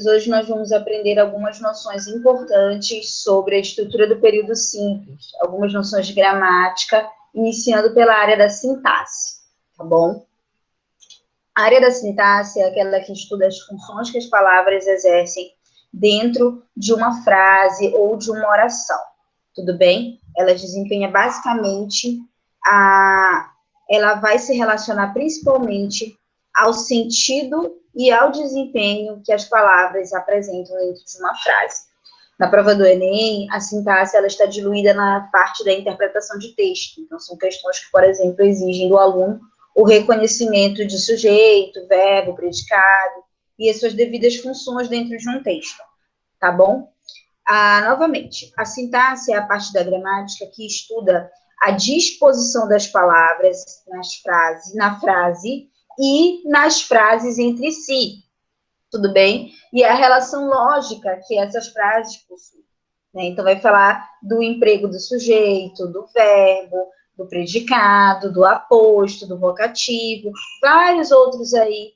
hoje nós vamos aprender algumas noções importantes sobre a estrutura do período simples, algumas noções de gramática, iniciando pela área da sintaxe, tá bom? A área da sintaxe é aquela que estuda as funções que as palavras exercem dentro de uma frase ou de uma oração, tudo bem? Ela desempenha basicamente ela vai se relacionar principalmente ao sentido e ao desempenho que as palavras apresentam dentro de uma frase. Na prova do Enem, a sintaxe ela está diluída na parte da interpretação de texto. Então, são questões que, por exemplo, exigem do aluno o reconhecimento de sujeito, verbo, predicado e as suas devidas funções dentro de um texto, tá bom? Novamente, a sintaxe é a parte da gramática que estuda a disposição das palavras na frase e nas frases entre si, tudo bem? E a relação lógica que essas frases possuem, né? Então, vai falar do emprego do sujeito, do verbo, do predicado, do aposto, do vocativo, vários outros aí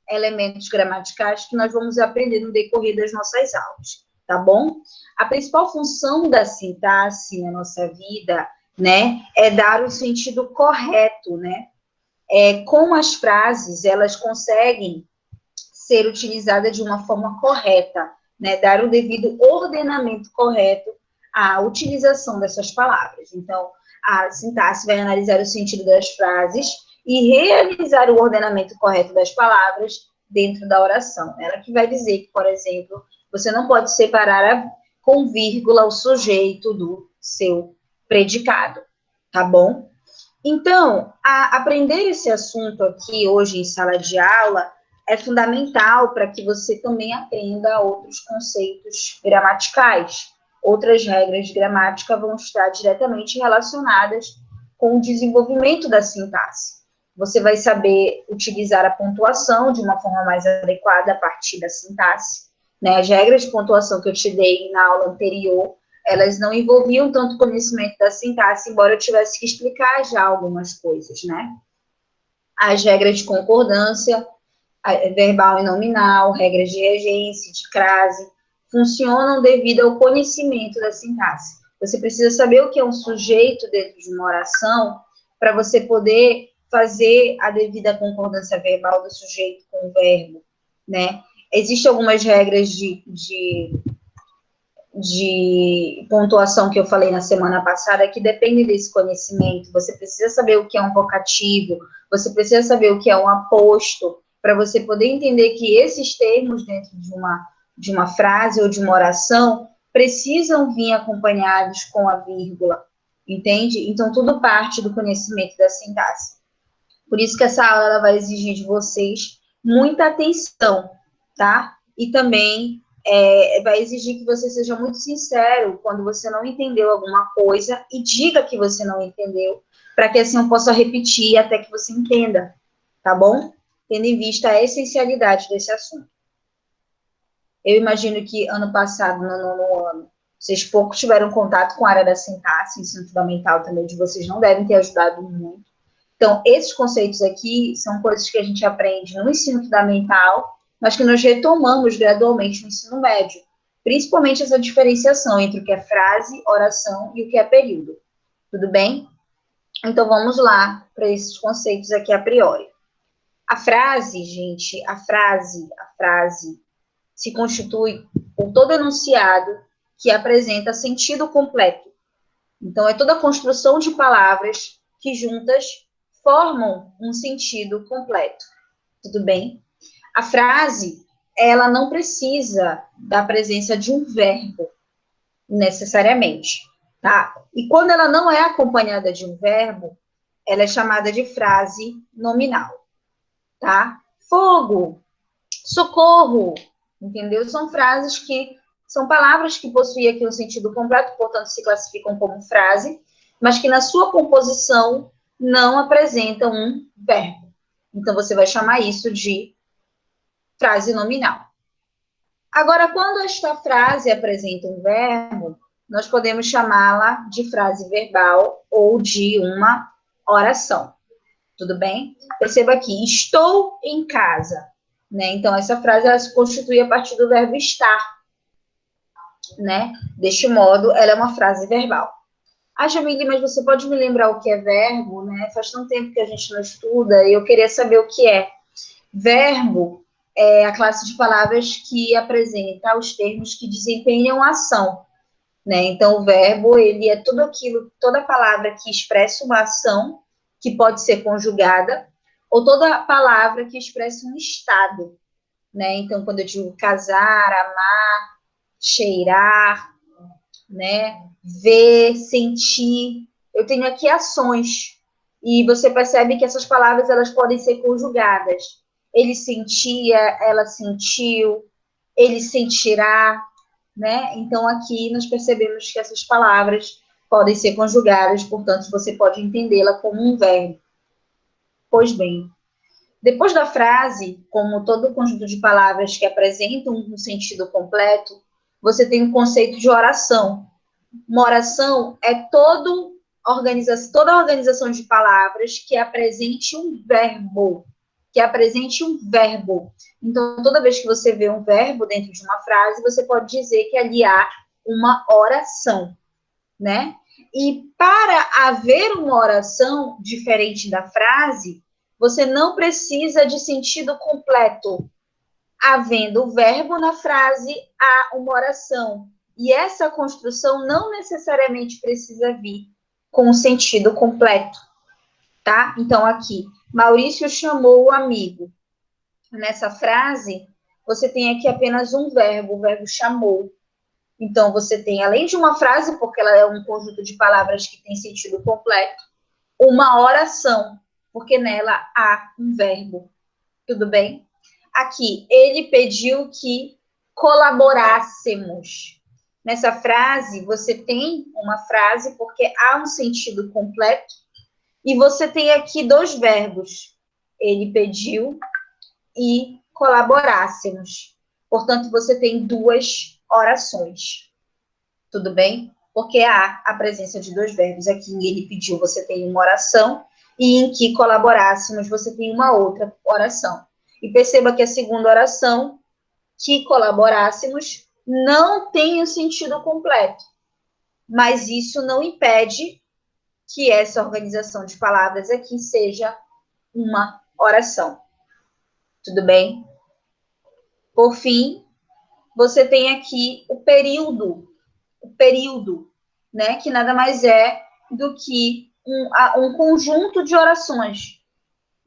elementos gramaticais que nós vamos aprender no decorrer das nossas aulas, tá bom? A principal função da sintaxe na nossa vida, né, é dar o sentido correto, né? Como as frases, elas conseguem ser utilizadas de uma forma correta, né? Dar o devido ordenamento correto à utilização dessas palavras. Então, a sintaxe vai analisar o sentido das frases e realizar o ordenamento correto das palavras dentro da oração. Ela que vai dizer que, por exemplo, você não pode separar com vírgula o sujeito do seu predicado, tá bom? Então, aprender esse assunto aqui hoje em sala de aula é fundamental para que você também aprenda outros conceitos gramaticais. Outras regras de gramática vão estar diretamente relacionadas com o desenvolvimento da sintaxe. Você vai saber utilizar a pontuação de uma forma mais adequada a partir da sintaxe, né? As regras de pontuação que eu te dei na aula anterior, elas não envolviam tanto conhecimento da sintaxe, embora eu tivesse que explicar já algumas coisas, né? As regras de concordância, verbal e nominal, regras de regência, de crase, funcionam devido ao conhecimento da sintaxe. Você precisa saber o que é um sujeito dentro de uma oração para você poder fazer a devida concordância verbal do sujeito com o verbo, né? Existem algumas regras de pontuação que eu falei na semana passada que dependem desse conhecimento. Você precisa saber o que é um vocativo, você precisa saber o que é um aposto, para você poder entender que esses termos dentro de uma frase ou de uma oração precisam vir acompanhados com a vírgula, entende? Então, tudo parte do conhecimento da sintaxe. Por isso que essa aula ela vai exigir de vocês muita atenção, tá? E também vai exigir que você seja muito sincero quando você não entendeu alguma coisa e diga que você não entendeu, para que assim eu possa repetir até que você entenda, tá bom? Tendo em vista a essencialidade desse assunto. Eu imagino que ano passado, no nono ano, vocês pouco tiveram contato com a área da sintaxe, ensino fundamental também de vocês não devem ter ajudado muito. Então, esses conceitos aqui são coisas que a gente aprende no ensino fundamental, mas que nós retomamos gradualmente no ensino médio, principalmente essa diferenciação entre o que é frase, oração e o que é período. Tudo bem? Então, vamos lá para esses conceitos aqui a priori. A frase, gente, a frase se constitui por todo enunciado que apresenta sentido completo. Então, é toda a construção de palavras que juntas formam um sentido completo. Tudo bem? A frase, ela não precisa da presença de um verbo, necessariamente, tá? E quando ela não é acompanhada de um verbo, ela é chamada de frase nominal, tá? Fogo, socorro, entendeu? São frases que são palavras que possuem aqui um sentido completo, portanto, se classificam como frase, mas que na sua composição não apresentam um verbo. Então, você vai chamar isso de frase nominal. Agora, quando esta frase apresenta um verbo, nós podemos chamá-la de frase verbal ou de uma oração. Tudo bem? Perceba aqui, estou em casa. né? Então, essa frase, ela se constitui a partir do verbo estar, né? Deste modo, ela é uma frase verbal. Ah, Jamile, mas você pode me lembrar o que é verbo, né? Faz tanto tempo que a gente não estuda e eu queria saber o que é. Verbo é a classe de palavras que apresenta os termos que desempenham ação, né? Então, o verbo, ele é tudo aquilo, toda palavra que expressa uma ação, que pode ser conjugada, ou toda palavra que expressa um estado, né? Então, quando eu digo casar, amar, cheirar, né? Ver, sentir, eu tenho aqui ações, e você percebe que essas palavras, elas podem ser conjugadas. Ele sentia, ela sentiu, ele sentirá, né? Então, aqui nós percebemos que essas palavras podem ser conjugadas, portanto, você pode entendê-la como um verbo. Pois bem, depois da frase, como todo o conjunto de palavras que apresentam um sentido completo, você tem o conceito de oração. Uma oração é toda organização de palavras que apresente um verbo, Então, toda vez que você vê um verbo dentro de uma frase, você pode dizer que ali há uma oração, né? E para haver uma oração diferente da frase, você não precisa de sentido completo. Havendo o verbo na frase, há uma oração. E essa construção não necessariamente precisa vir com o sentido completo, tá? Então, aqui, Maurício chamou o amigo. Nessa frase, você tem aqui apenas um verbo, o verbo chamou. Então, você tem, além de uma frase, porque ela é um conjunto de palavras que tem sentido completo, uma oração, porque nela há um verbo. Tudo bem? Aqui, ele pediu que colaborássemos. Nessa frase, você tem uma frase porque há um sentido completo e você tem aqui dois verbos. Ele pediu e colaborássemos. Portanto, você tem duas orações. Tudo bem? Porque há a presença de dois verbos. Aqui em ele pediu, você tem uma oração, e em que colaborássemos, você tem uma outra oração. E perceba que a segunda oração, que colaborássemos, não tem o sentido completo. Mas isso não impede que essa organização de palavras aqui seja uma oração. Tudo bem? Por fim, você tem aqui o período, né, que nada mais é do que um conjunto de orações,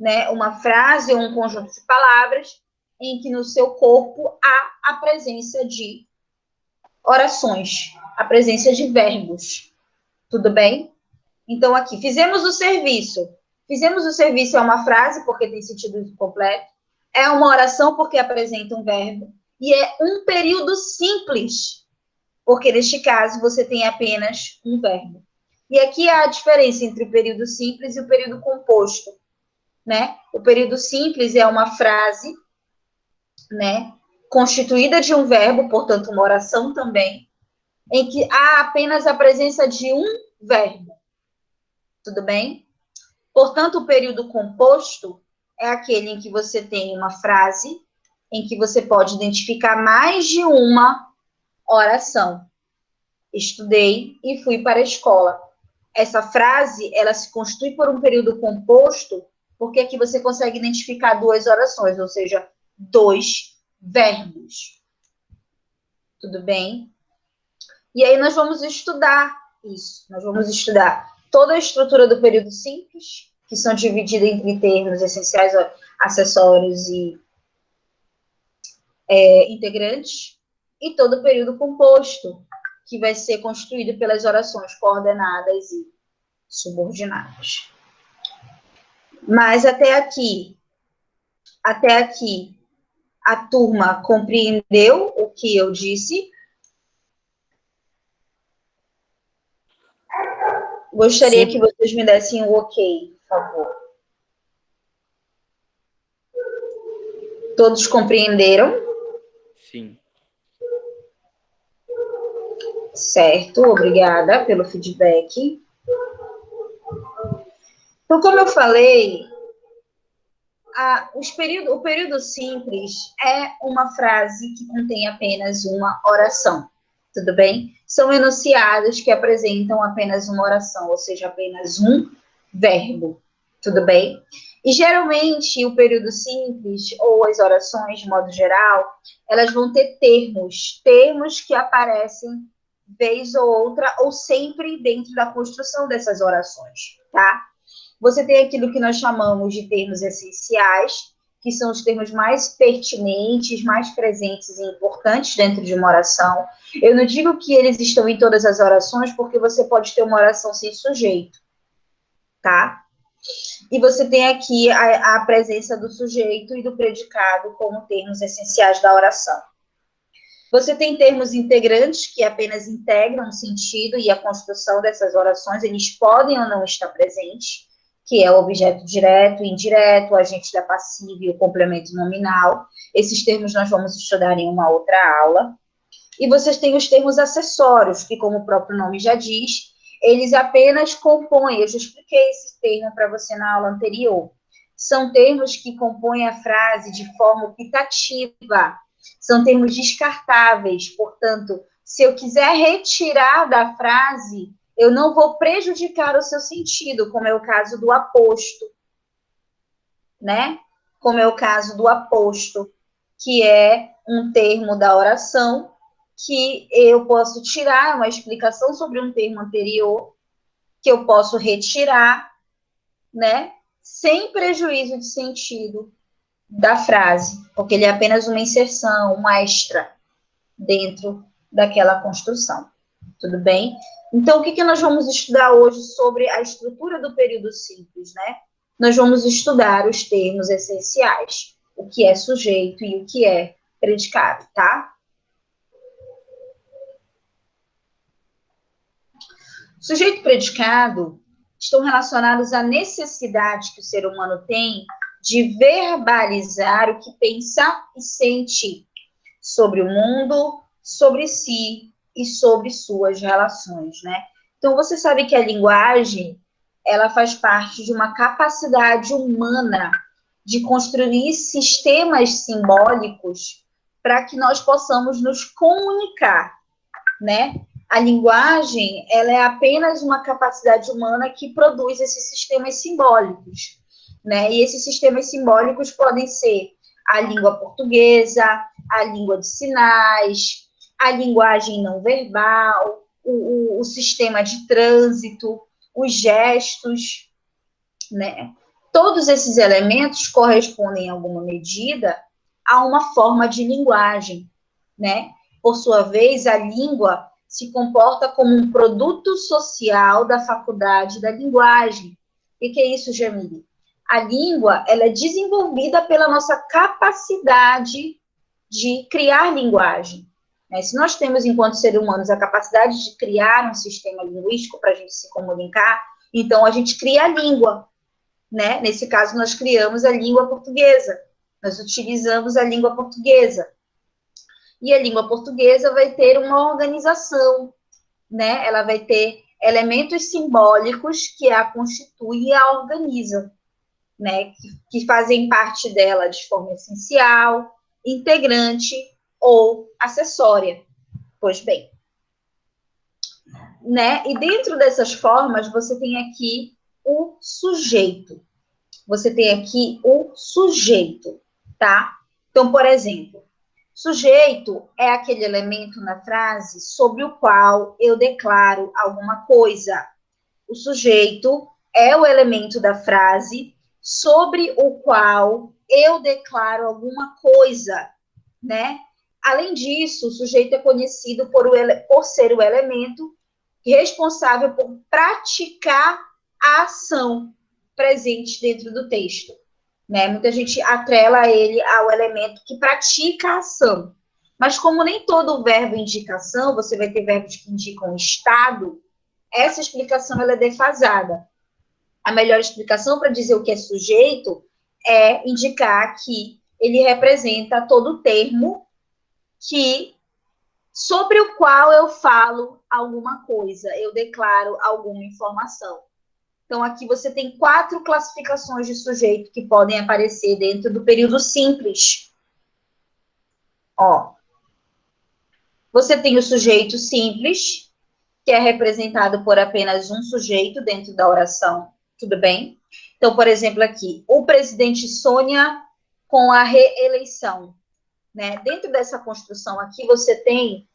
né, uma frase ou um conjunto de palavras em que no seu corpo há a presença de orações, a presença de verbos. Tudo bem? Então, aqui, fizemos o serviço. Fizemos o serviço é uma frase, porque tem sentido completo. É uma oração, porque apresenta um verbo. E é um período simples, porque neste caso você tem apenas um verbo. E aqui há a diferença entre o período simples e o período composto, né? O período simples é uma frase, né, constituída de um verbo, portanto, uma oração também, em que há apenas a presença de um verbo. Tudo bem? Portanto, o período composto é aquele em que você tem uma frase, em que você pode identificar mais de uma oração. Estudei e fui para a escola. Essa frase, ela se constitui por um período composto, porque aqui você consegue identificar duas orações, ou seja, dois verbos. Tudo bem? E aí nós vamos estudar isso. Nós vamos estudar toda a estrutura do período simples, que são divididas entre termos essenciais, acessórios e integrantes, e todo o período composto, que vai ser constituído pelas orações coordenadas e subordinadas. Mas até aqui, a turma compreendeu o que eu disse? Gostaria Sim. que vocês me dessem o ok, por favor. Todos compreenderam? Sim. Certo, obrigada pelo feedback. Então, como eu falei, O período simples é uma frase que contém apenas uma oração, tudo bem? São enunciados que apresentam apenas uma oração, ou seja, apenas um verbo, tudo bem? E geralmente o período simples ou as orações, de modo geral, elas vão ter termos que aparecem vez ou outra ou sempre dentro da construção dessas orações, tá? Você tem aquilo que nós chamamos de termos essenciais, que são os termos mais pertinentes, mais presentes e importantes dentro de uma oração. Eu não digo que eles estão em todas as orações, porque você pode ter uma oração sem sujeito, tá? E você tem aqui a presença do sujeito e do predicado como termos essenciais da oração. Você tem termos integrantes que apenas integram o sentido e a construção dessas orações, eles podem ou não estar presentes, que é o objeto direto, indireto, o agente da passiva e o complemento nominal. Esses termos nós vamos estudar em uma outra aula. E vocês têm os termos acessórios, que, como o próprio nome já diz, eles apenas compõem. Eu já expliquei esse termo para você na aula anterior. São termos que compõem a frase de forma optativa. São termos descartáveis. Portanto, se eu quiser retirar da frase, eu não vou prejudicar o seu sentido, como é o caso do aposto, né? Como é o caso do aposto, que é um termo da oração que eu posso tirar uma explicação sobre um termo anterior, que eu posso retirar, né? Sem prejuízo de sentido da frase, porque ele é apenas uma inserção, um extra dentro daquela construção. Tudo bem? Então, o que nós vamos estudar hoje sobre a estrutura do período simples, né? Nós vamos estudar os termos essenciais, o que é sujeito e o que é predicado, tá? Sujeito e predicado estão relacionados à necessidade que o ser humano tem de verbalizar o que pensa e sente sobre o mundo, sobre si e sobre suas relações, né? Então, você sabe que a linguagem, ela faz parte de uma capacidade humana de construir sistemas simbólicos para que nós possamos nos comunicar, né? A linguagem, ela é apenas uma capacidade humana que produz esses sistemas simbólicos, né? E esses sistemas simbólicos podem ser a língua portuguesa, a língua de sinais, a linguagem não verbal, o sistema de trânsito, os gestos, né? Todos esses elementos correspondem, em alguma medida, a uma forma de linguagem, né? Por sua vez, a língua se comporta como um produto social da faculdade da linguagem. O que é isso, Jamile? A língua, ela é desenvolvida pela nossa capacidade de criar linguagem. Né? Se nós temos, enquanto seres humanos, a capacidade de criar um sistema linguístico para a gente se comunicar, então a gente cria a língua. Né? Nesse caso, nós criamos a língua portuguesa. Nós utilizamos a língua portuguesa. E a língua portuguesa vai ter uma organização, né? Ela vai ter elementos simbólicos que a constituem e a organizam, né? Que fazem parte dela de forma essencial, integrante ou acessória. Pois bem, né? E dentro dessas formas, você tem aqui o sujeito. Você tem aqui o sujeito, tá? Então, por exemplo, sujeito é aquele elemento na frase sobre o qual eu declaro alguma coisa. O sujeito é o elemento da frase sobre o qual eu declaro alguma coisa, né? Além disso, o sujeito é conhecido por ser o elemento responsável por praticar a ação presente dentro do texto. Né? Muita gente atrela ele ao elemento que pratica a ação. Mas como nem todo verbo indica ação, você vai ter verbos que indicam estado, essa explicação ela é defasada. A melhor explicação para dizer o que é sujeito é indicar que ele representa todo termo sobre o qual eu falo alguma coisa, eu declaro alguma informação. Então, aqui você tem 4 classificações de sujeito que podem aparecer dentro do período simples. Ó, você tem o sujeito simples, que é representado por apenas um sujeito dentro da oração, tudo bem? Então, por exemplo, aqui, o presidente sonha com a reeleição, né? Dentro dessa construção aqui, você tem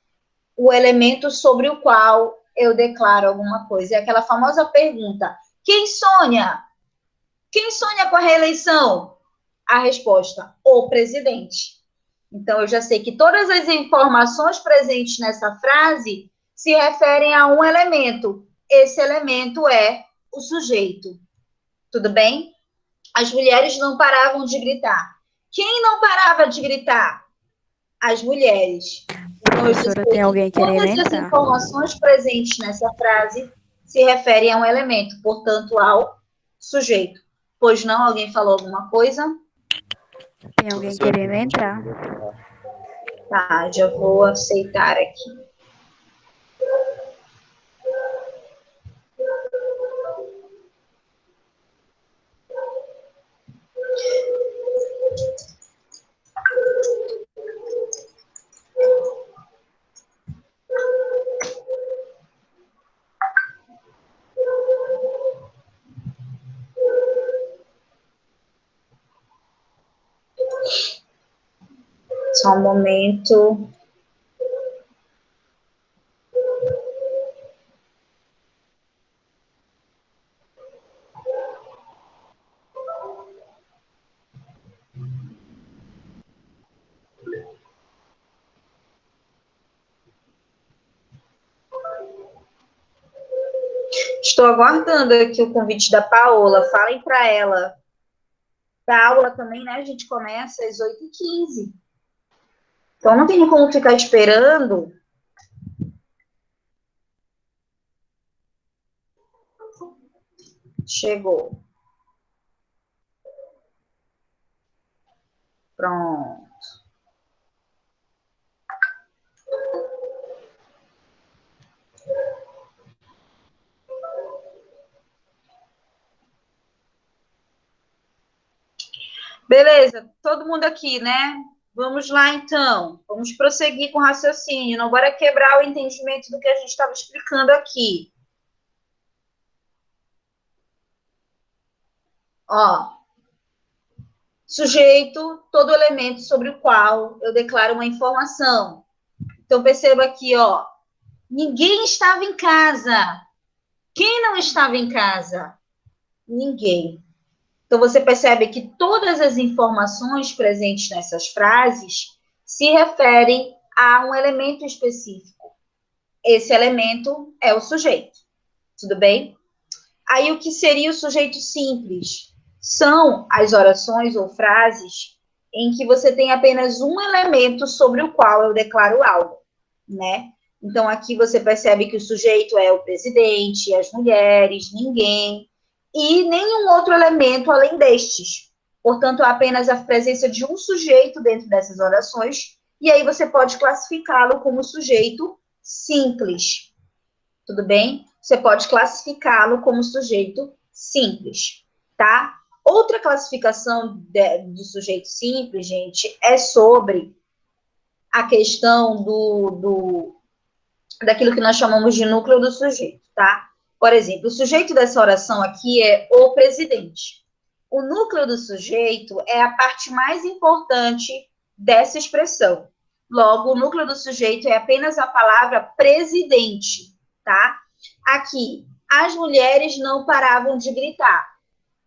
o elemento sobre o qual eu declaro alguma coisa. É aquela famosa pergunta: quem sonha? Quem sonha com a reeleição? A resposta: o presidente. Então, eu já sei que todas as informações presentes nessa frase se referem a um elemento. Esse elemento é o sujeito. Tudo bem? As mulheres não paravam de gritar. Quem não parava de gritar? As mulheres. Então, eu já sei Professora, tem alguém que todas querendo as entrar? informações presentes nessa frase se referem a um elemento, portanto, ao sujeito. Pois não? Alguém falou alguma coisa? Tem alguém querendo entrar? Tá, já vou aceitar aqui. Só um momento. Estou aguardando aqui o convite da Paola. Falem para ela. Da aula também, né? A gente começa às 8h15. Então, não tem como ficar esperando. Chegou. Pronto. Beleza, todo mundo aqui, né? Vamos lá, então. Vamos prosseguir com o raciocínio. Não bora quebrar o entendimento do que a gente estava explicando aqui. Ó, sujeito, todo elemento sobre o qual eu declaro uma informação. Então, perceba aqui, ó. Ninguém estava em casa. Quem não estava em casa? Ninguém. Então, você percebe que todas as informações presentes nessas frases se referem a um elemento específico. Esse elemento é o sujeito. Tudo bem? Aí, o que seria o sujeito simples? São as orações ou frases em que você tem apenas um elemento sobre o qual eu declaro algo, né? Então, aqui você percebe que o sujeito é o presidente, as mulheres, ninguém, e nenhum outro elemento além destes. Portanto, há apenas a presença de um sujeito dentro dessas orações, e aí você pode classificá-lo como sujeito simples. Tudo bem? Você pode classificá-lo como sujeito simples, tá? Outra classificação do sujeito simples, gente, é sobre a questão daquilo que nós chamamos de núcleo do sujeito, tá? Por exemplo, o sujeito dessa oração aqui é o presidente. O núcleo do sujeito é a parte mais importante dessa expressão. Logo, o núcleo do sujeito é apenas a palavra presidente, tá? Aqui, as mulheres não paravam de gritar,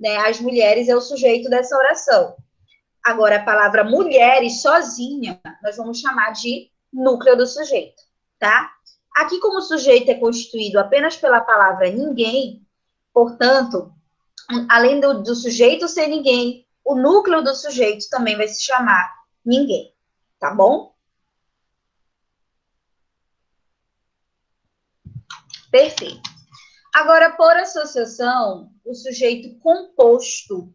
né? As mulheres é o sujeito dessa oração. Agora, a palavra mulheres sozinha, nós vamos chamar de núcleo do sujeito, tá? Aqui, como o sujeito é constituído apenas pela palavra ninguém, portanto, além do sujeito ser ninguém, o núcleo do sujeito também vai se chamar ninguém, tá bom? Perfeito. Agora, por associação, o sujeito composto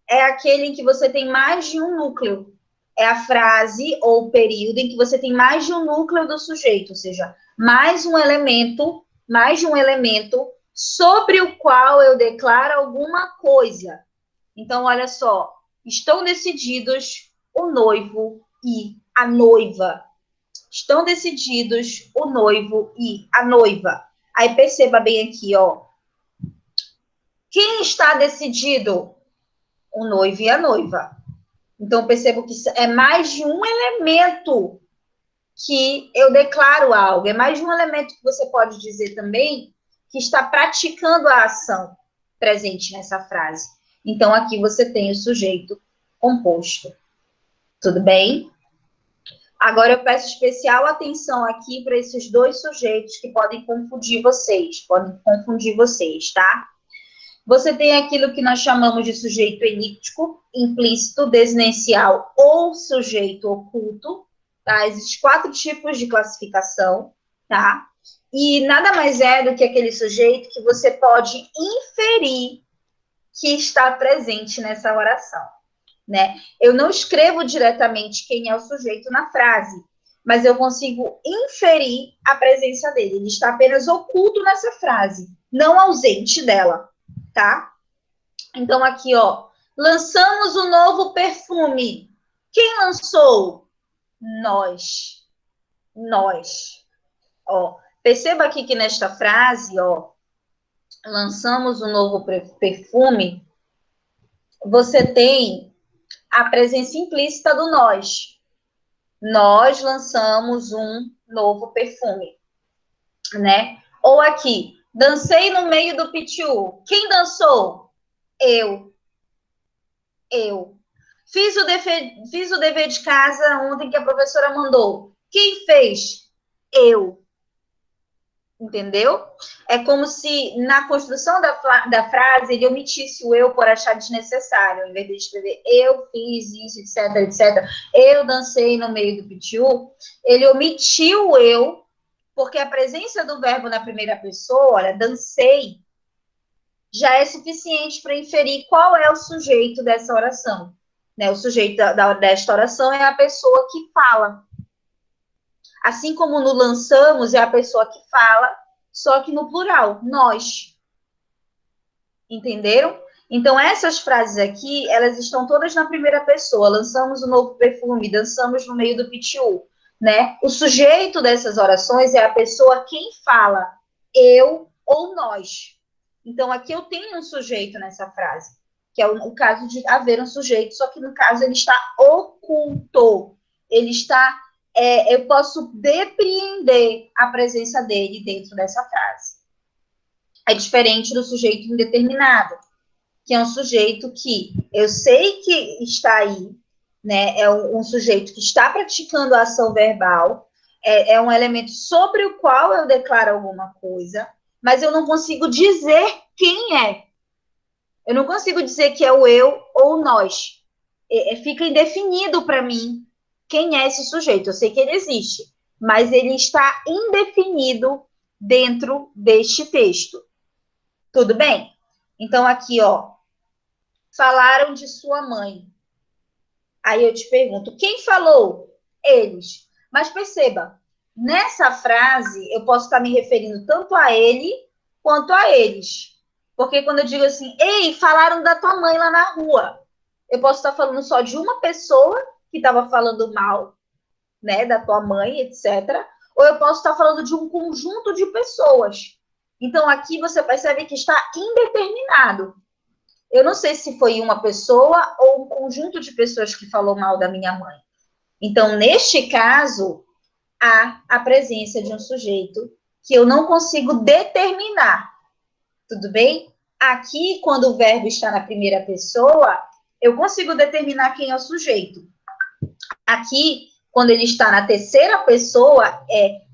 é aquele em que você tem mais de um núcleo. É a frase ou período em que você tem mais de um núcleo do sujeito, ou seja, mais de um elemento sobre o qual eu declaro alguma coisa. Então, olha só, estão decididos o noivo e a noiva. Estão decididos o noivo e a noiva. Aí perceba bem aqui, ó. Quem está decidido? O noivo e a noiva. Então, percebo que é mais de um elemento que eu declaro algo. É mais de um elemento que você pode dizer também que está praticando a ação presente nessa frase. Então, aqui você tem o sujeito composto. Tudo bem? Agora, eu peço especial atenção aqui para esses dois sujeitos que podem confundir vocês. Tá? Você tem aquilo que nós chamamos de sujeito elíptico, implícito, desinencial ou sujeito oculto, tá? Existem 4 tipos de classificação, tá? E nada mais é do que aquele sujeito que você pode inferir que está presente nessa oração, né? Eu não escrevo diretamente quem é o sujeito na frase, mas eu consigo inferir a presença dele. Ele está apenas oculto nessa frase, não ausente dela. Tá? Então, aqui, ó, lançamos um novo perfume. Quem lançou? Nós. Nós. Ó, perceba aqui que nesta frase, ó, lançamos um novo perfume, você tem a presença implícita do nós. Nós lançamos um novo perfume, né? Ou aqui, dancei no meio do pitiu. Quem dançou? Eu. Fiz o dever de casa ontem que a professora mandou. Quem fez? Eu. Entendeu? É como se na construção da frase ele omitisse o eu por achar desnecessário, em vez de escrever eu fiz isso, etc, etc. Eu dancei no meio do pitiu. Ele omitiu o eu, porque a presença do verbo na primeira pessoa, olha, dancei, já é suficiente para inferir qual é o sujeito dessa oração. Né? O sujeito desta oração é a pessoa que fala. Assim como no lançamos é a pessoa que fala, só que no plural, nós. Entenderam? Então, essas frases aqui, elas estão todas na primeira pessoa. Lançamos um novo perfume, dançamos no meio do pitiu. Né? O sujeito dessas orações é a pessoa quem fala, eu ou nós. Então, aqui eu tenho um sujeito nessa frase, que é o caso de haver um sujeito, só que no caso ele está oculto. Ele está, eu posso depreender a presença dele dentro dessa frase. É diferente do sujeito indeterminado, que é um sujeito que eu sei que está aí, né? É um sujeito que está praticando a ação verbal, é um elemento sobre o qual eu declaro alguma coisa, mas eu não consigo dizer quem é. Eu não consigo dizer que é o eu ou o nós. Fica indefinido para mim quem é esse sujeito. Eu sei que ele existe, mas ele está indefinido dentro deste texto. Tudo bem? Então, aqui, ó, falaram de sua mãe. Aí eu te pergunto, quem falou? Eles. Mas perceba, nessa frase eu posso estar me referindo tanto a ele quanto a eles. Porque quando eu digo assim, ei, falaram da tua mãe lá na rua, eu posso estar falando só de uma pessoa que estava falando mal, né, da tua mãe, etc. Ou eu posso estar falando de um conjunto de pessoas. Então aqui você percebe que está indeterminado. Eu não sei se foi uma pessoa ou um conjunto de pessoas que falou mal da minha mãe. Então, neste caso, há a presença de um sujeito que eu não consigo determinar. Tudo bem? Aqui, quando o verbo está na primeira pessoa, eu consigo determinar quem é o sujeito. Aqui, quando ele está na terceira pessoa,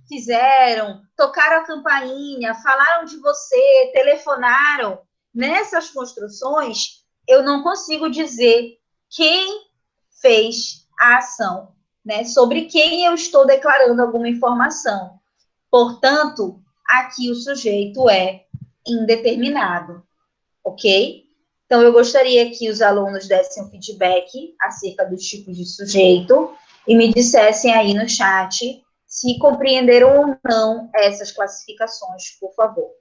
fizeram, tocaram a campainha, falaram de você, telefonaram. Nessas construções, eu não consigo dizer quem fez a ação, né? Sobre quem eu estou declarando alguma informação. Portanto, aqui o sujeito é indeterminado, ok? Então, eu gostaria que os alunos dessem um feedback acerca dos tipos de sujeito e me dissessem aí no chat se compreenderam ou não essas classificações, por favor.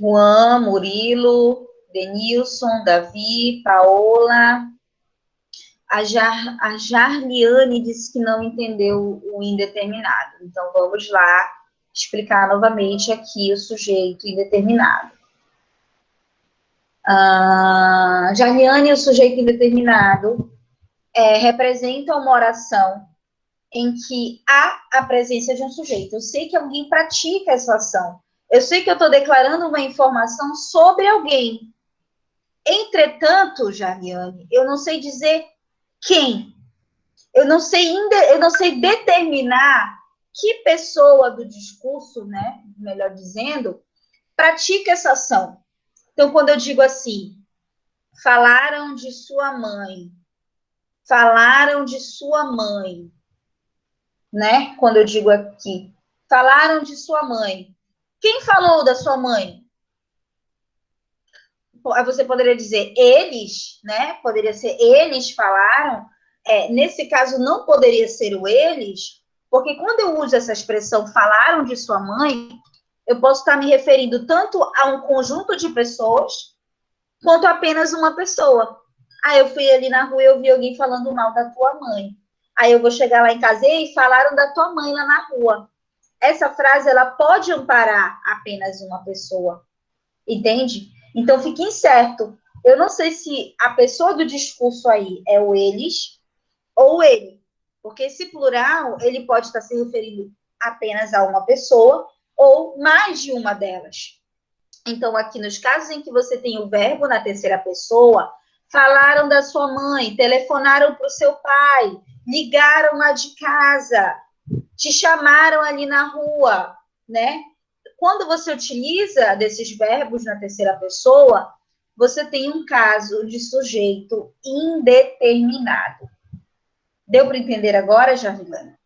Juan, Murilo, Denilson, Davi, Paola. A Jarliane disse que não entendeu o indeterminado. Então, vamos lá explicar novamente aqui o sujeito indeterminado. Jarliane, o sujeito indeterminado, representa uma oração em que há a presença de um sujeito. Eu sei que alguém pratica essa ação. Eu sei que eu estou declarando uma informação sobre alguém. Entretanto, Jarliane, eu não sei dizer quem. Eu não sei determinar que pessoa do discurso, né, melhor dizendo, pratica essa ação. Então, quando eu digo assim, falaram de sua mãe, né? Quando eu digo aqui, falaram de sua mãe. Quem falou da sua mãe? Você poderia dizer eles, né? Poderia ser eles falaram. Nesse caso, não poderia ser o eles, porque quando eu uso essa expressão falaram de sua mãe, eu posso estar me referindo tanto a um conjunto de pessoas, quanto a apenas uma pessoa. Eu fui ali na rua e eu vi alguém falando mal da tua mãe. Aí eu vou chegar lá em casa e falaram da tua mãe lá na rua. Essa frase, ela pode amparar apenas uma pessoa, entende? Então, fique incerto. Eu não sei se a pessoa do discurso aí é o eles ou ele, porque esse plural, ele pode estar se referindo apenas a uma pessoa ou mais de uma delas. Então, aqui nos casos em que você tem o verbo na terceira pessoa, falaram da sua mãe, telefonaram para o seu pai, ligaram lá de casa, te chamaram ali na rua, né? Quando você utiliza desses verbos na terceira pessoa, você tem um caso de sujeito indeterminado. Deu para entender agora, Jarvilana?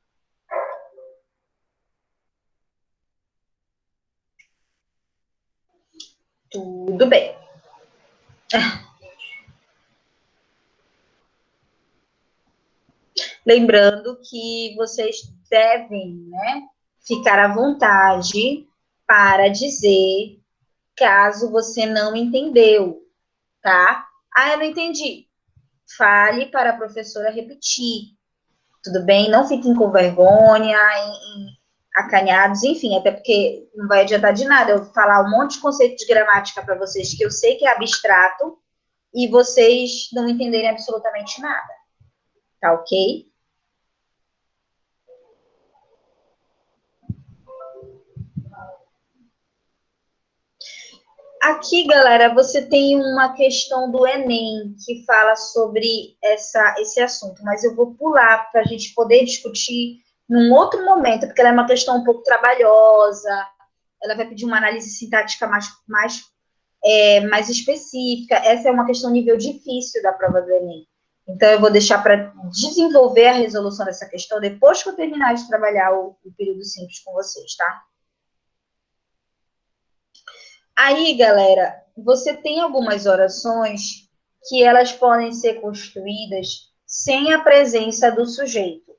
Tudo bem. Lembrando que vocês devem, né, ficar à vontade para dizer caso você não entendeu, tá? Eu não entendi. Fale para a professora repetir, tudo bem? Não fiquem com vergonha, acanhados, enfim, até porque não vai adiantar de nada eu falar um monte de conceito de gramática para vocês que eu sei que é abstrato e vocês não entenderem absolutamente nada, tá ok? Aqui, galera, você tem uma questão do Enem que fala sobre esse assunto, mas eu vou pular para a gente poder discutir num outro momento, porque ela é uma questão um pouco trabalhosa, ela vai pedir uma análise sintática mais específica. Essa é uma questão nível difícil da prova do Enem. Então, eu vou deixar para desenvolver a resolução dessa questão depois que eu terminar de trabalhar o período simples com vocês, tá? Aí, galera, você tem algumas orações que elas podem ser construídas sem a presença do sujeito,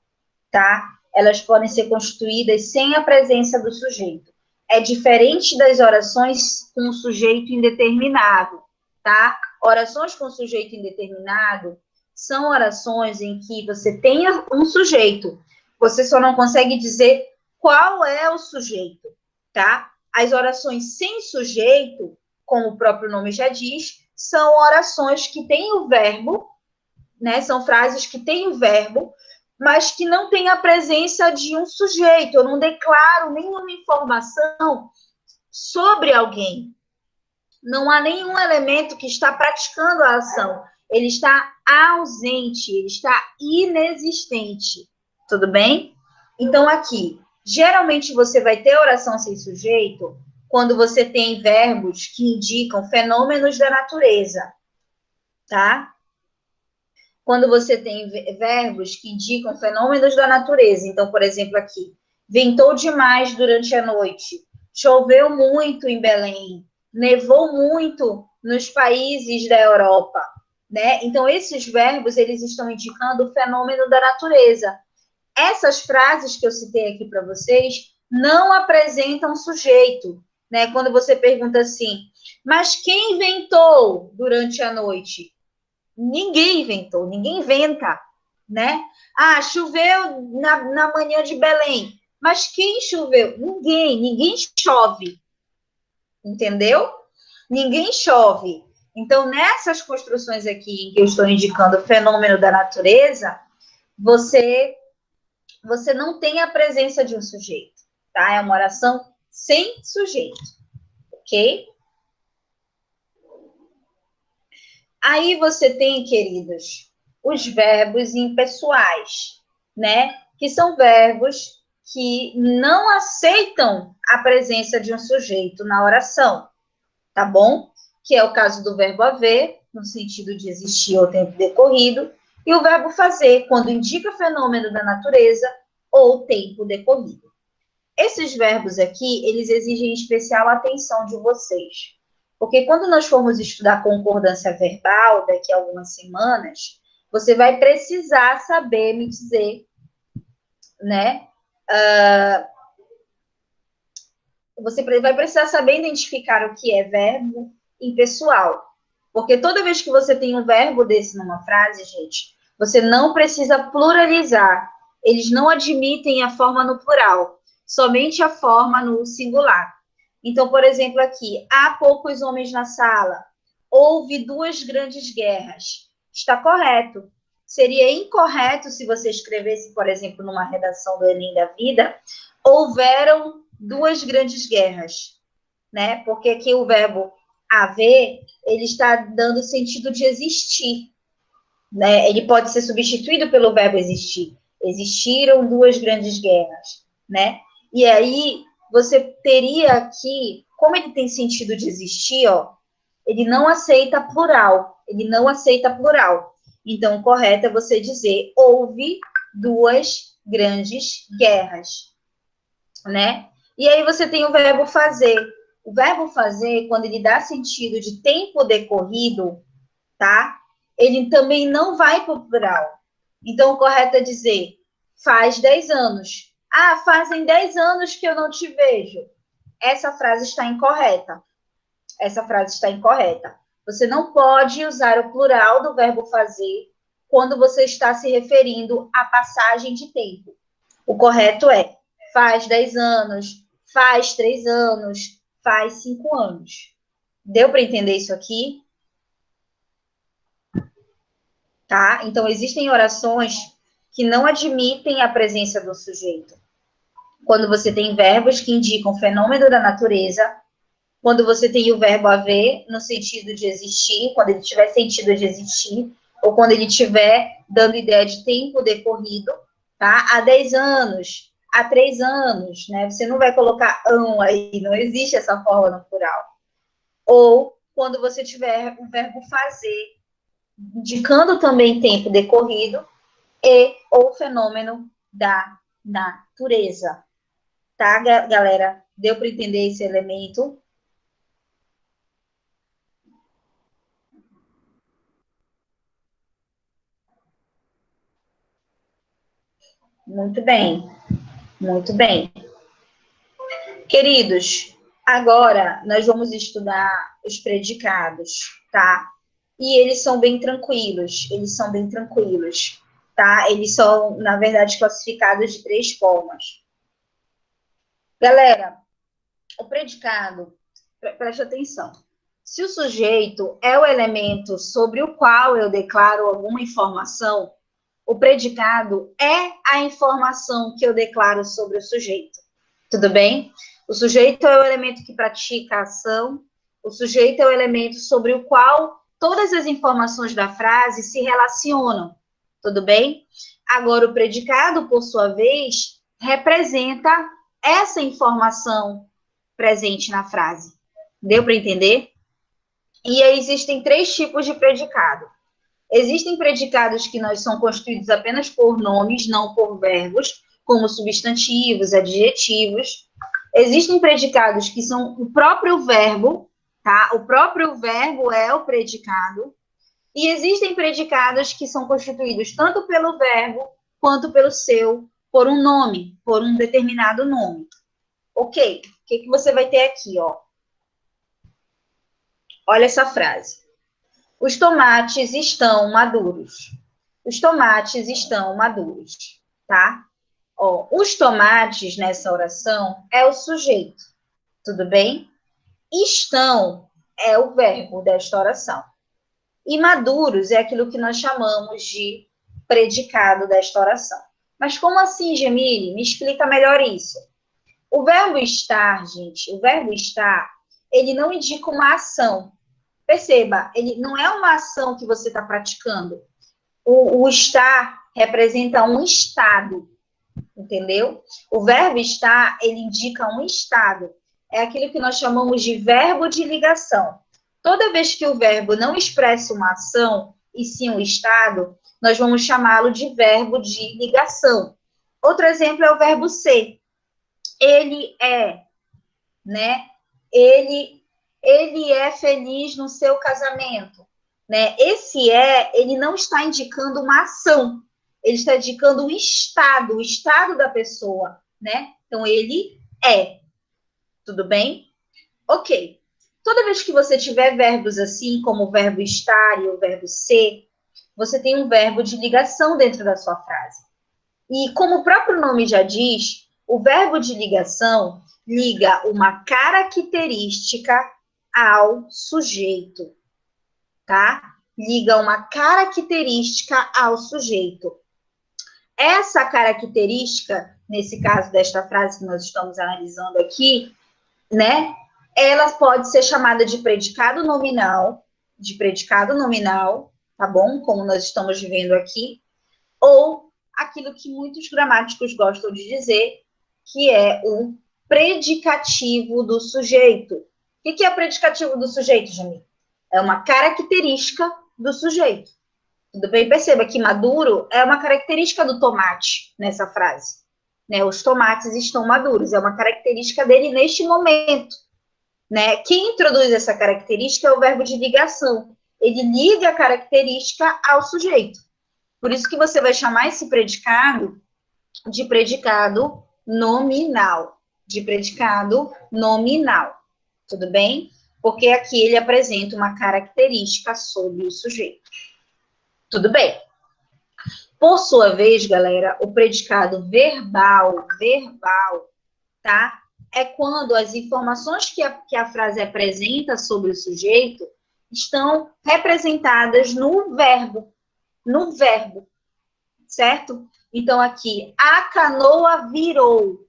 tá? Elas podem ser construídas sem a presença do sujeito. É diferente das orações com sujeito indeterminado, tá? Orações com sujeito indeterminado são orações em que você tem um sujeito, você só não consegue dizer qual é o sujeito, tá? As orações sem sujeito, como o próprio nome já diz, são orações que têm o verbo, né? São frases que têm o verbo, mas que não tem a presença de um sujeito. Eu não declaro nenhuma informação sobre alguém. Não há nenhum elemento que está praticando a ação. Ele está ausente, ele está inexistente. Tudo bem? Então, aqui, geralmente você vai ter oração sem sujeito quando você tem verbos que indicam fenômenos da natureza, tá? Quando você tem verbos que indicam fenômenos da natureza. Então, por exemplo, aqui, ventou demais durante a noite, choveu muito em Belém, nevou muito nos países da Europa, né? Então, esses verbos, eles estão indicando o fenômeno da natureza. Essas frases que eu citei aqui para vocês não apresentam sujeito. né? Quando você pergunta assim, mas quem inventou durante a noite? Ninguém inventou, ninguém inventa, né? Ah, choveu na manhã de Belém. Mas quem choveu? Ninguém chove, entendeu? Ninguém chove. Então, nessas construções aqui que eu estou indicando o fenômeno da natureza, você não tem a presença de um sujeito, tá? É uma oração sem sujeito, ok? Aí você tem, queridos, os verbos impessoais, né? Que são verbos que não aceitam a presença de um sujeito na oração, tá bom? Que é o caso do verbo haver, no sentido de existir ou tempo decorrido, e o verbo fazer, quando indica fenômeno da natureza ou tempo decorrido. Esses verbos aqui, eles exigem especial atenção de vocês. Porque quando nós formos estudar concordância verbal, daqui a algumas semanas, você vai precisar saber me dizer, né? Você vai precisar saber identificar o que é verbo impessoal. Porque toda vez que você tem um verbo desse numa frase, gente, você não precisa pluralizar. Eles não admitem a forma no plural, somente a forma no singular. Então, por exemplo, aqui, há poucos homens na sala, houve 2 grandes guerras. Está correto. Seria incorreto se você escrevesse, por exemplo, numa redação do Enem da vida, houveram 2 grandes guerras, né? Porque aqui o verbo haver, ele está dando sentido de existir, né? Ele pode ser substituído pelo verbo existir. Existiram 2 grandes guerras, né? E aí você teria aqui, como ele tem sentido de existir, ó, ele não aceita plural. Ele não aceita plural. Então, o correto é você dizer houve 2 grandes guerras, né? E aí você tem o verbo fazer. O verbo fazer, quando ele dá sentido de tempo decorrido, tá? Ele também não vai para o plural. Então, o correto é dizer faz 10 anos. Ah, fazem 10 anos que eu não te vejo. Essa frase está incorreta. Essa frase está incorreta. Você não pode usar o plural do verbo fazer quando você está se referindo à passagem de tempo. O correto é faz 10 anos, faz 3 anos, faz 5 anos. Deu para entender isso aqui? Tá? Então, existem orações que não admitem a presença do sujeito. Quando você tem verbos que indicam fenômeno da natureza, quando você tem o verbo haver no sentido de existir, quando ele tiver sentido de existir, ou quando ele tiver dando ideia de tempo decorrido, tá? Há 10 anos, há 3 anos, né? Você não vai colocar aí, não existe essa forma no plural. Ou quando você tiver o verbo fazer, indicando também tempo decorrido e ou fenômeno da natureza. Tá, galera? Deu para entender esse elemento? Muito bem, muito bem. Queridos, agora nós vamos estudar os predicados, tá? E eles são bem tranquilos, tá? Eles são, na verdade, classificados de 3 formas. Galera, o predicado, preste atenção. Se o sujeito é o elemento sobre o qual eu declaro alguma informação, o predicado é a informação que eu declaro sobre o sujeito. Tudo bem? O sujeito é o elemento que pratica a ação, o sujeito é o elemento sobre o qual todas as informações da frase se relacionam. Tudo bem? Agora, o predicado, por sua vez, representa essa informação presente na frase. Deu para entender? E aí existem 3 tipos de predicado. Existem predicados que são constituídos apenas por nomes, não por verbos, como substantivos, adjetivos. Existem predicados que são o próprio verbo, tá? O próprio verbo é o predicado. E existem predicados que são constituídos tanto pelo verbo quanto por um nome, por um determinado nome. Ok. que você vai ter aqui, ó? Olha essa frase. Os tomates estão maduros. Os tomates estão maduros, tá? Ó, os tomates nessa oração é o sujeito, tudo bem? Estão é o verbo desta oração. E maduros é aquilo que nós chamamos de predicado desta oração. Mas como assim, Gemile? Me explica melhor isso. O verbo estar, gente, o verbo estar, ele não indica uma ação. Perceba, ele não é uma ação que você está praticando. O estar representa um estado, entendeu? O verbo estar, ele indica um estado. É aquilo que nós chamamos de verbo de ligação. Toda vez que o verbo não expressa uma ação, e sim um estado, nós vamos chamá-lo de verbo de ligação. Outro exemplo é o verbo ser. Ele é, né? Ele é feliz no seu casamento, né? Esse ele não está indicando uma ação, ele está indicando o estado da pessoa, né? Então, ele é. Tudo bem? Ok. Toda vez que você tiver verbos assim, como o verbo estar e o verbo ser, você tem um verbo de ligação dentro da sua frase. E como o próprio nome já diz, o verbo de ligação liga uma característica ao sujeito, tá? Liga uma característica ao sujeito. Essa característica, nesse caso desta frase que nós estamos analisando aqui, né? Ela pode ser chamada de predicado nominal, tá bom? Como nós estamos vendo aqui, ou aquilo que muitos gramáticos gostam de dizer, que é o predicativo do sujeito. O que é predicativo do sujeito, Jamil? É uma característica do sujeito. Tudo bem? Perceba que maduro é uma característica do tomate nessa frase. Né? Os tomates estão maduros, é uma característica dele neste momento. Né? Quem introduz essa característica é o verbo de ligação. Ele liga a característica ao sujeito. Por isso que você vai chamar esse predicado de predicado nominal. De predicado nominal. Tudo bem? Porque aqui ele apresenta uma característica sobre o sujeito. Tudo bem? Por sua vez, galera, o predicado verbal, tá? É quando as informações que a frase apresenta sobre o sujeito estão representadas no verbo, certo? Então, aqui, a canoa virou,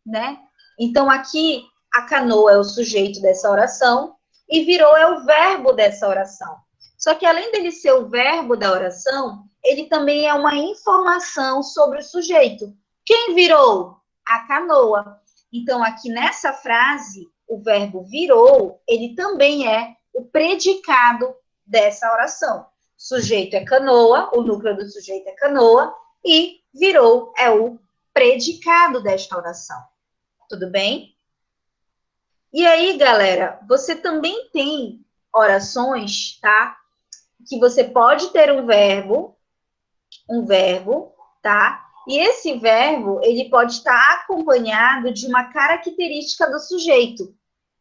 né? Então, aqui, a canoa é o sujeito dessa oração e virou é o verbo dessa oração. Só que, além dele ser o verbo da oração, ele também é uma informação sobre o sujeito. Quem virou? A canoa. Então, aqui nessa frase, o verbo virou, ele também é o predicado dessa oração. Sujeito é canoa, o núcleo do sujeito é canoa, e virou é o predicado desta oração. Tudo bem? E aí, galera, você também tem orações, tá? Que você pode ter um verbo, tá? E esse verbo, ele pode estar acompanhado de uma característica do sujeito,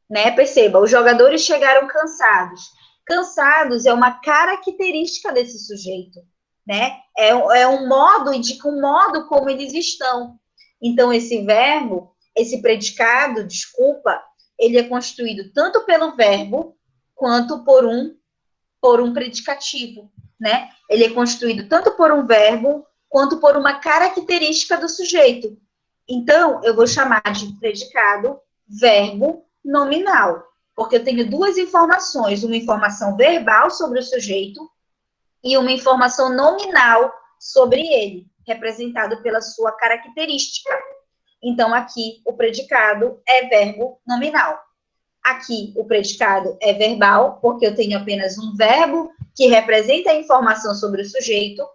né? Perceba, os jogadores chegaram cansados. Cansados é uma característica desse sujeito, né? É um modo, indica um modo como eles estão. Então, esse verbo, esse predicado, desculpa, ele é construído tanto pelo verbo quanto por um predicativo, né? Ele é construído tanto por um verbo quanto por uma característica do sujeito. Então, eu vou chamar de predicado verbo nominal, porque eu tenho duas informações, uma informação verbal sobre o sujeito e uma informação nominal sobre ele, representado pela sua característica. Então, aqui, o predicado é verbo nominal. Aqui, o predicado é verbal, porque eu tenho apenas um verbo que representa a informação sobre o sujeito.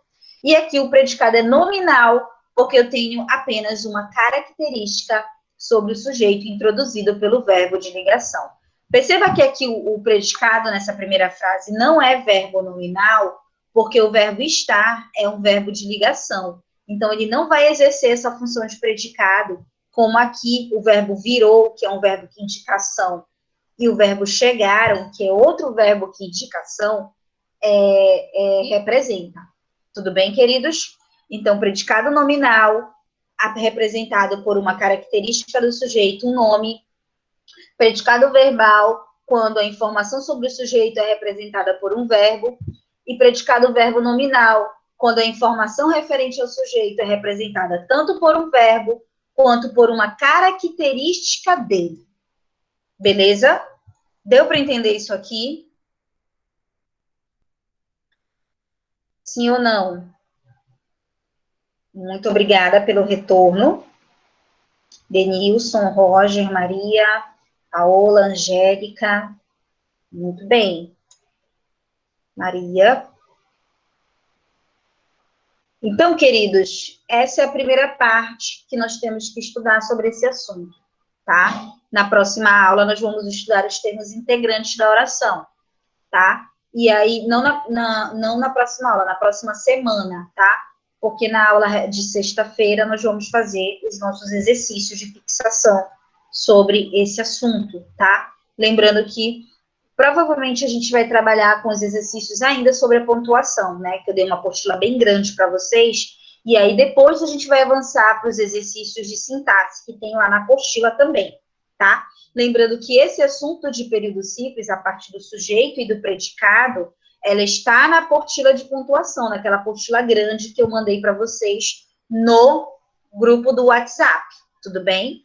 E aqui, o predicado é nominal, porque eu tenho apenas uma característica sobre o sujeito introduzido pelo verbo de ligação. Perceba que aqui o predicado nessa primeira frase não é verbo nominal, porque o verbo estar é um verbo de ligação. Então, ele não vai exercer essa função de predicado como aqui o verbo virou, que é um verbo que indicação, e o verbo chegaram, que é outro verbo que indicação, representa. Tudo bem, queridos? Então, predicado nominal, representado por uma característica do sujeito, um nome. Predicado verbal, quando a informação sobre o sujeito é representada por um verbo. E predicado verbo nominal, quando a informação referente ao sujeito é representada tanto por um verbo, quanto por uma característica dele. Beleza? Deu para entender isso aqui? Sim ou não? Muito obrigada pelo retorno. Denilson, Roger, Maria, Paola, Angélica. Muito bem. Maria. Então, queridos, essa é a primeira parte que nós temos que estudar sobre esse assunto, tá? Na próxima aula, nós vamos estudar os termos integrantes da oração, tá? E aí, não na próxima aula, na próxima semana, tá? Porque na aula de sexta-feira nós vamos fazer os nossos exercícios de fixação sobre esse assunto, tá? Lembrando que provavelmente a gente vai trabalhar com os exercícios ainda sobre a pontuação, né? Que eu dei uma apostila bem grande para vocês. E aí depois a gente vai avançar para os exercícios de sintaxe, que tem lá na apostila também, tá? Lembrando que esse assunto de período simples, a parte do sujeito e do predicado, ela está na apostila de pontuação, naquela apostila grande que eu mandei para vocês no grupo do WhatsApp, tudo bem?